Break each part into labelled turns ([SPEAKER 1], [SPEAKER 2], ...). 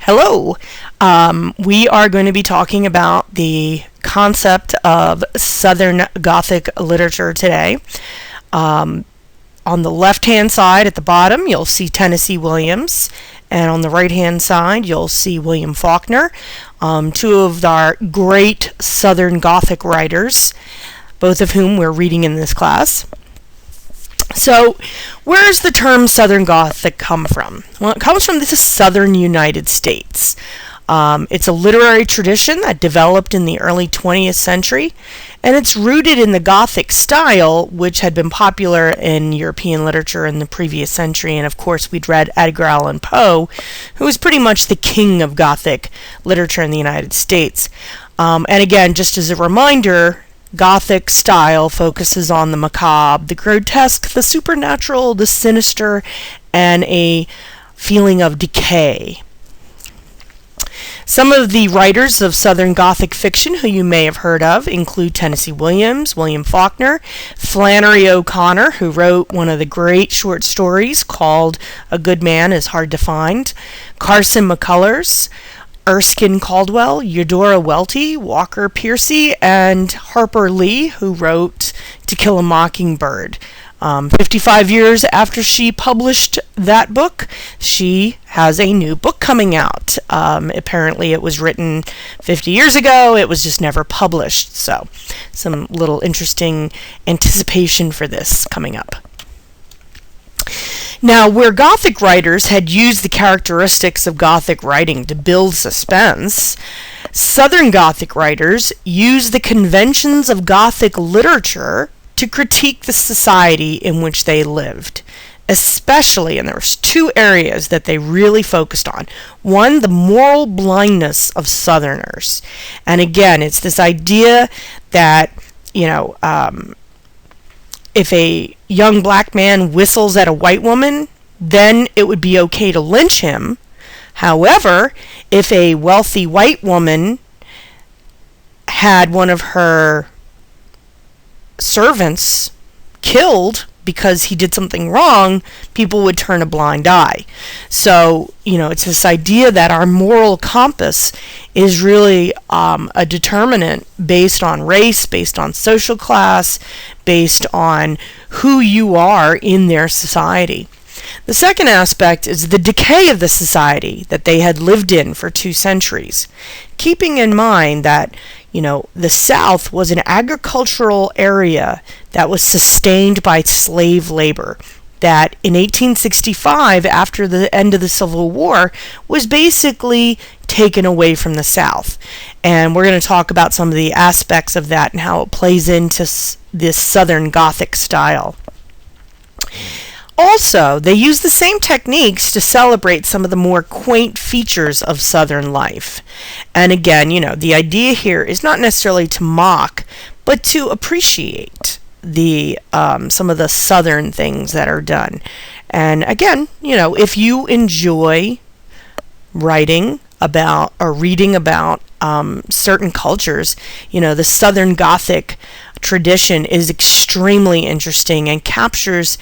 [SPEAKER 1] Hello. We are going to be talking about the concept of Southern Gothic literature today. On the left-hand side at the bottom, you'll see Tennessee Williams, and on the right-hand side, you'll see William Faulkner, two of our great Southern Gothic writers, both of whom we're reading in this class. So, where does the term Southern Gothic come from? Well, it comes from the Southern United States. It's a literary tradition that developed in the early 20th century, and it's rooted in the Gothic style, which had been popular in European literature in the previous century. And of course, we'd read Edgar Allan Poe, who was pretty much the king of Gothic literature in the United States. And again, just as a reminder, Gothic style focuses on the macabre, the grotesque, the supernatural, the sinister, and a feeling of decay. Some of the writers of Southern Gothic fiction who you may have heard of include Tennessee Williams, William Faulkner, Flannery O'Connor, who wrote one of the great short stories called A Good Man is Hard to Find, Carson McCullers, Erskine Caldwell, Eudora Welty, Walker Piercy, and Harper Lee, who wrote To Kill a Mockingbird. 55 years after she published that book, she has a new book coming out. Apparently it was written 50 years ago, it was just never published, so some little interesting anticipation for this coming up. Now, where Gothic writers had used the characteristics of Gothic writing to build suspense, Southern Gothic writers used the conventions of Gothic literature to critique the society in which they lived, especially, and there was two areas that they really focused on. One, the moral blindness of Southerners. And again, it's this idea that, if a young black man whistles at a white woman, then it would be okay to lynch him. However, if a wealthy white woman had one of her servants killed because he did something wrong, people would turn a blind eye. So, it's this idea that our moral compass is really a determinant based on race, based on social class, based on who you are in their society. The second aspect is the decay of the society that they had lived in for 2 centuries. Keeping in mind that, the South was an agricultural area that was sustained by slave labor, that in 1865, after the end of the Civil War, was basically taken away from the South. And we're going to talk about some of the aspects of that and how it plays into this Southern Gothic style. Also, they use the same techniques to celebrate some of the more quaint features of Southern life. And again, the idea here is not necessarily to mock, but to appreciate the some of the Southern things that are done. And again, if you enjoy writing about or reading about certain cultures, the Southern Gothic tradition is extremely interesting and captures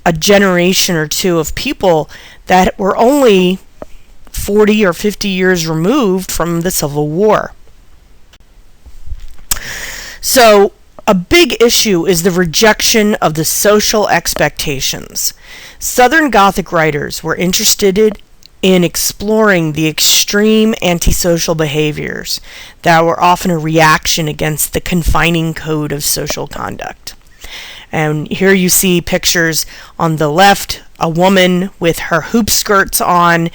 [SPEAKER 1] a generation or two of people that were only 40 or 50 years removed from the Civil War. So, a big issue is the rejection of the social expectations. Southern Gothic writers were interested in exploring the extreme antisocial behaviors that were often a reaction against the confining code of social conduct. And here you see pictures on the left, a woman with her hoop skirts on.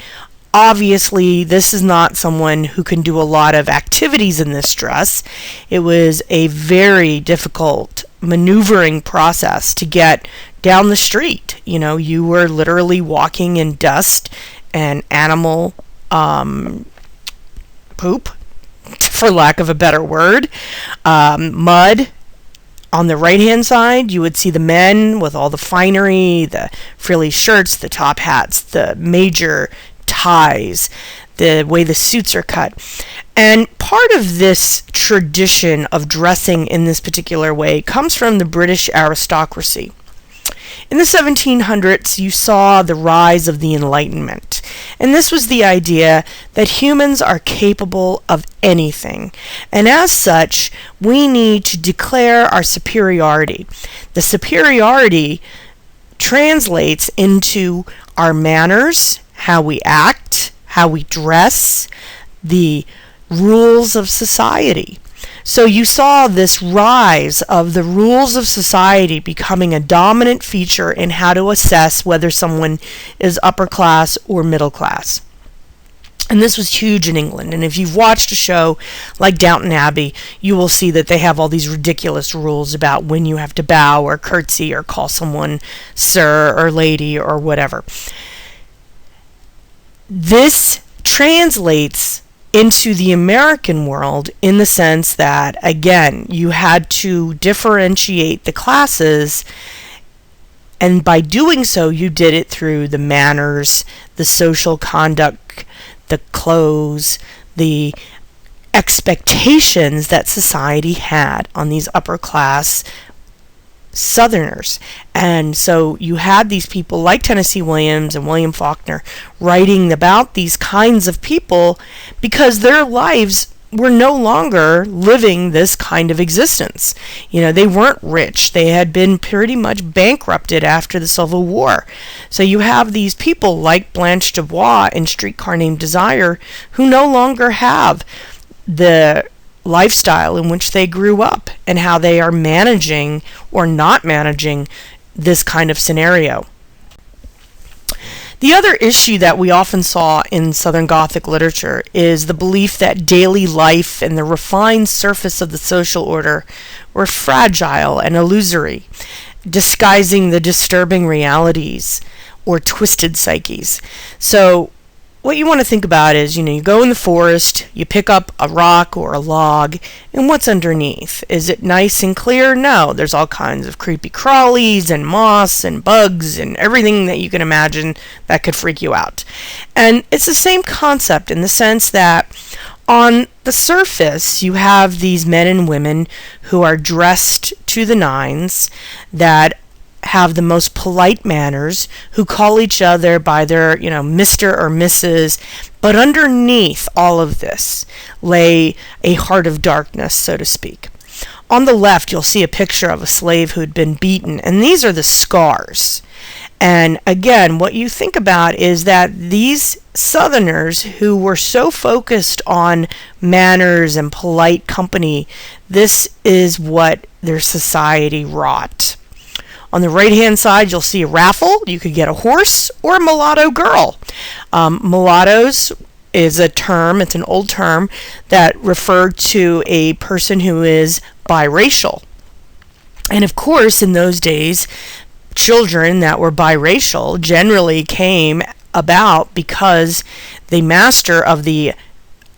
[SPEAKER 1] Obviously, this is not someone who can do a lot of activities in this dress. It was a very difficult maneuvering process to get down the street. You were literally walking in dust and animal poop, for lack of a better word, mud. On the right-hand side, you would see the men with all the finery, the frilly shirts, the top hats, the major ties, the way the suits are cut. And part of this tradition of dressing in this particular way comes from the British aristocracy. In the 1700s, you saw the rise of the Enlightenment, and this was the idea that humans are capable of anything, and as such, we need to declare our superiority. The superiority translates into our manners, how we act, how we dress, the rules of society. So you saw this rise of the rules of society becoming a dominant feature in how to assess whether someone is upper class or middle class. And this was huge in England. And if you've watched a show like Downton Abbey, you will see that they have all these ridiculous rules about when you have to bow or curtsy or call someone sir or lady or whatever. This translates into the American world in the sense that, again, you had to differentiate the classes, and by doing so, you did it through the manners, the social conduct, the clothes, the expectations that society had on these upper class Southerners. And so you had these people like Tennessee Williams and William Faulkner writing about these kinds of people because their lives were no longer living this kind of existence. You know, they weren't rich. They had been pretty much bankrupted after the Civil War. So you have these people like Blanche Dubois in Streetcar Named Desire who no longer have the lifestyle in which they grew up and how they are managing or not managing this kind of scenario. The other issue that we often saw in Southern Gothic literature is the belief that daily life and the refined surface of the social order were fragile and illusory, disguising the disturbing realities or twisted psyches. So what you want to think about is, you go in the forest, you pick up a rock or a log, and what's underneath? Is it nice and clear? No, there's all kinds of creepy crawlies and moss and bugs and everything that you can imagine that could freak you out. And it's the same concept in the sense that on the surface, you have these men and women who are dressed to the nines, that have the most polite manners, who call each other by their, Mr. or Mrs., but underneath all of this lay a heart of darkness, so to speak. On the left, you'll see a picture of a slave who'd been beaten, and these are the scars. And again, what you think about is that these Southerners who were so focused on manners and polite company, this is what their society wrought. On the right-hand side, you'll see a raffle. You could get a horse or a mulatto girl. Mulattoes is a term, it's an old term, that referred to a person who is biracial. And of course, in those days, children that were biracial generally came about because the master of the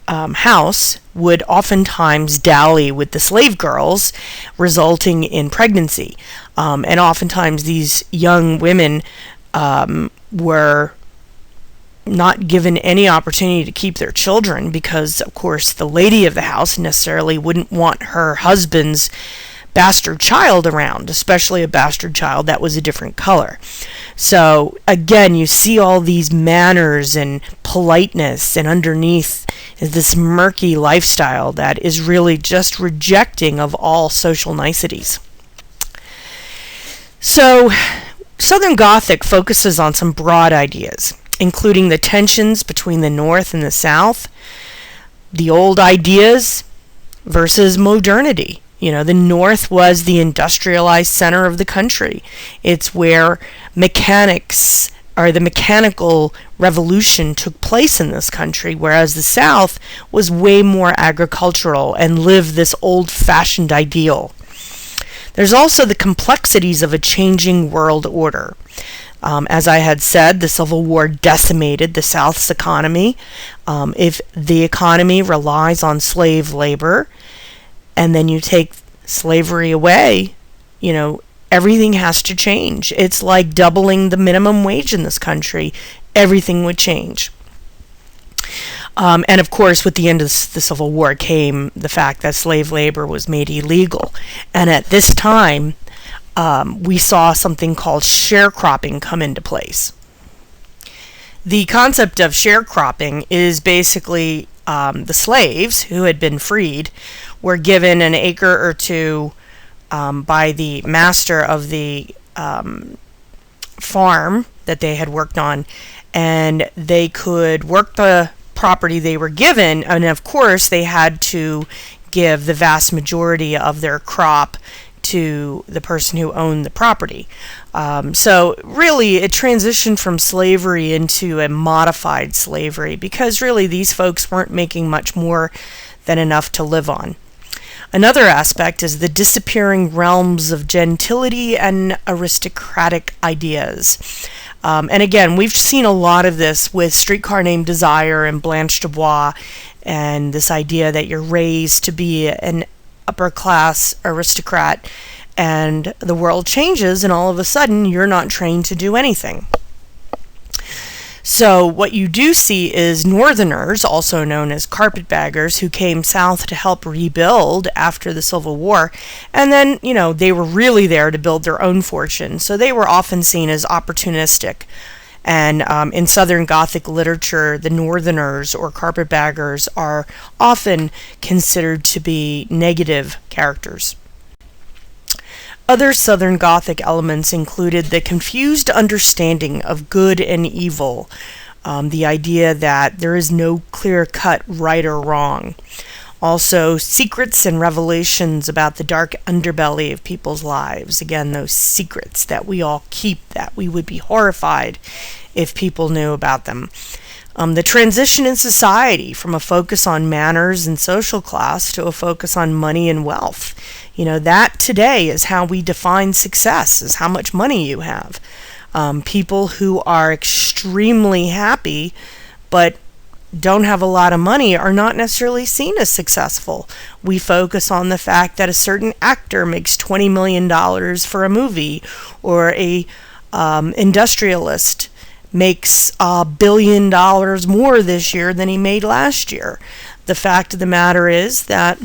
[SPEAKER 1] house would oftentimes dally with the slave girls, resulting in pregnancy. And oftentimes these young women were not given any opportunity to keep their children because, of course, the lady of the house necessarily wouldn't want her husband's bastard child around, especially a bastard child that was a different color. So again, you see all these manners and politeness, and underneath is this murky lifestyle that is really just rejecting of all social niceties. So Southern Gothic focuses on some broad ideas, including the tensions between the North and the South, the old ideas versus modernity. The North was the industrialized center of the country. It's where mechanics, or the mechanical revolution, took place in this country, whereas the South was way more agricultural and lived this old-fashioned ideal. There's also the complexities of a changing world order. As I had said, the Civil War decimated the South's economy. If the economy relies on slave labor, and then you take slavery away, everything has to change. It's like doubling the minimum wage in this country. Everything would change. And of course, with the end of the Civil War came the fact that slave labor was made illegal. And at this time, we saw something called sharecropping come into place. The concept of sharecropping is basically the slaves who had been freed were given an acre or two by the master of the farm that they had worked on, and they could work the property they were given, and of course they had to give the vast majority of their crop to the person who owned the property. So really it transitioned from slavery into a modified slavery, because really these folks weren't making much more than enough to live on. Another aspect is the disappearing realms of gentility and aristocratic ideas. And again, we've seen a lot of this with Streetcar Named Desire and Blanche Dubois, and this idea that you're raised to be an upper class aristocrat, and the world changes and all of a sudden you're not trained to do anything. So what you do see is Northerners, also known as carpetbaggers, who came south to help rebuild after the Civil War, and then, they were really there to build their own fortune, so they were often seen as opportunistic. And in Southern Gothic literature, the Northerners or carpetbaggers are often considered to be negative characters. Other Southern Gothic elements included the confused understanding of good and evil, the idea that there is no clear-cut right or wrong. Also, secrets and revelations about the dark underbelly of people's lives. Again, those secrets that we all keep, that we would be horrified if people knew about them. The transition in society from a focus on manners and social class to a focus on money and wealth. That today is how we define success, is how much money you have. People who are extremely happy but don't have a lot of money are not necessarily seen as successful. We focus on the fact that a certain actor makes $20 million for a movie, or a industrialist makes $1 billion more this year than he made last year. The fact of the matter is that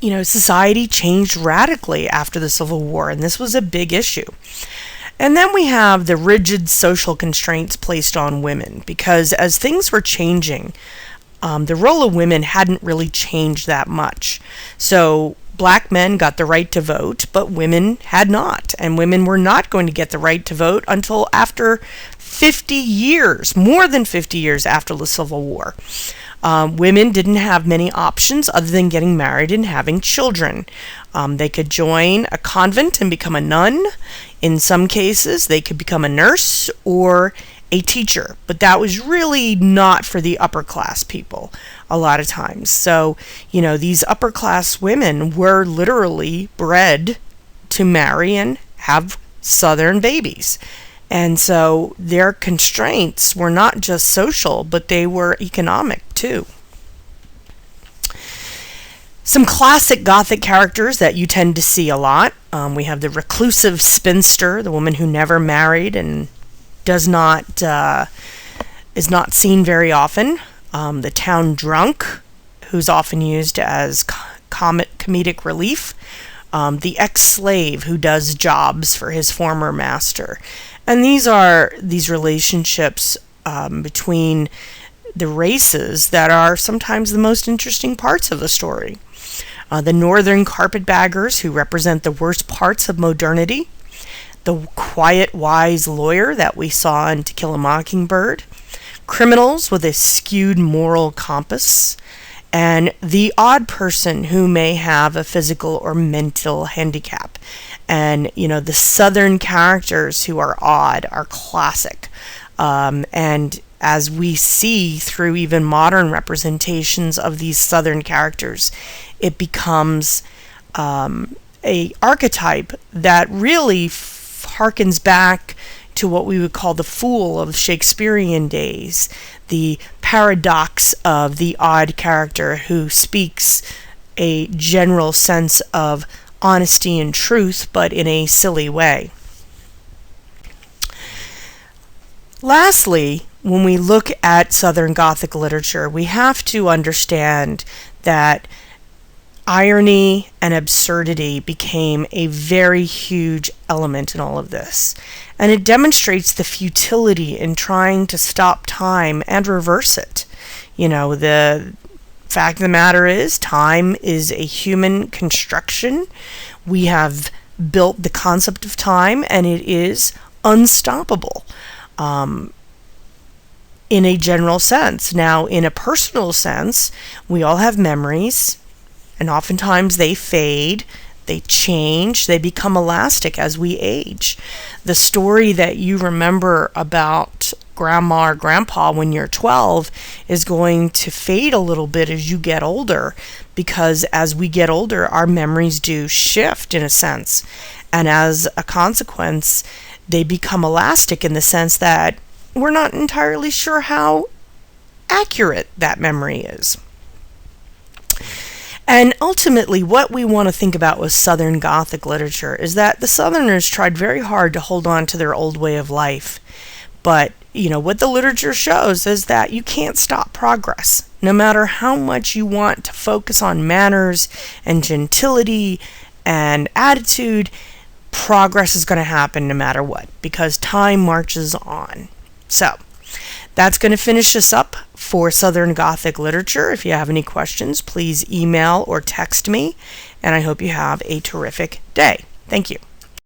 [SPEAKER 1] society changed radically after the Civil War, and this was a big issue. And then we have the rigid social constraints placed on women, because as things were changing, the role of women hadn't really changed that much. So black men got the right to vote, but women had not. And women were not going to get the right to vote until after 50 years, more than 50 years after the Civil War. Women didn't have many options other than getting married and having children. They could join a convent and become a nun. In some cases, they could become a nurse or a teacher, but that was really not for the upper class people a lot of times. So, these upper class women were literally bred to marry and have Southern babies. And so their constraints were not just social, but they were economic too. Some classic Gothic characters that you tend to see a lot. We have the reclusive spinster, the woman who never married and is not seen very often. The town drunk, who's often used as comedic relief. The ex-slave who does jobs for his former master. And these are these relationships between the races that are sometimes the most interesting parts of the story. The northern carpetbaggers, who represent the worst parts of modernity. The quiet, wise lawyer that we saw in To Kill a Mockingbird. Criminals with a skewed moral compass. And the odd person who may have a physical or mental handicap. And, the Southern characters who are odd are classic. And as we see through even modern representations of these Southern characters, it becomes a archetype that really harkens back to what we would call the fool of Shakespearean days, the paradox of the odd character who speaks a general sense of honesty and truth, but in a silly way. Lastly, when we look at Southern Gothic literature, we have to understand that irony and absurdity became a very huge element in all of this. And it demonstrates the futility in trying to stop time and reverse it. The fact of the matter is, time is a human construction. We have built the concept of time, and it is unstoppable in a general sense. Now, in a personal sense, we all have memories, and oftentimes they fade, they change, they become elastic as we age. The story that you remember about grandma or grandpa when you're 12 is going to fade a little bit as you get older, because as we get older, our memories do shift in a sense. And as a consequence, they become elastic in the sense that we're not entirely sure how accurate that memory is. And ultimately, what we want to think about with Southern Gothic literature is that the Southerners tried very hard to hold on to their old way of life. But, what the literature shows is that you can't stop progress. No matter how much you want to focus on manners and gentility and attitude, progress is going to happen no matter what, because time marches on. So, that's going to finish us up for Southern Gothic literature. If you have any questions, please email or text me, and I hope you have a terrific day. Thank you.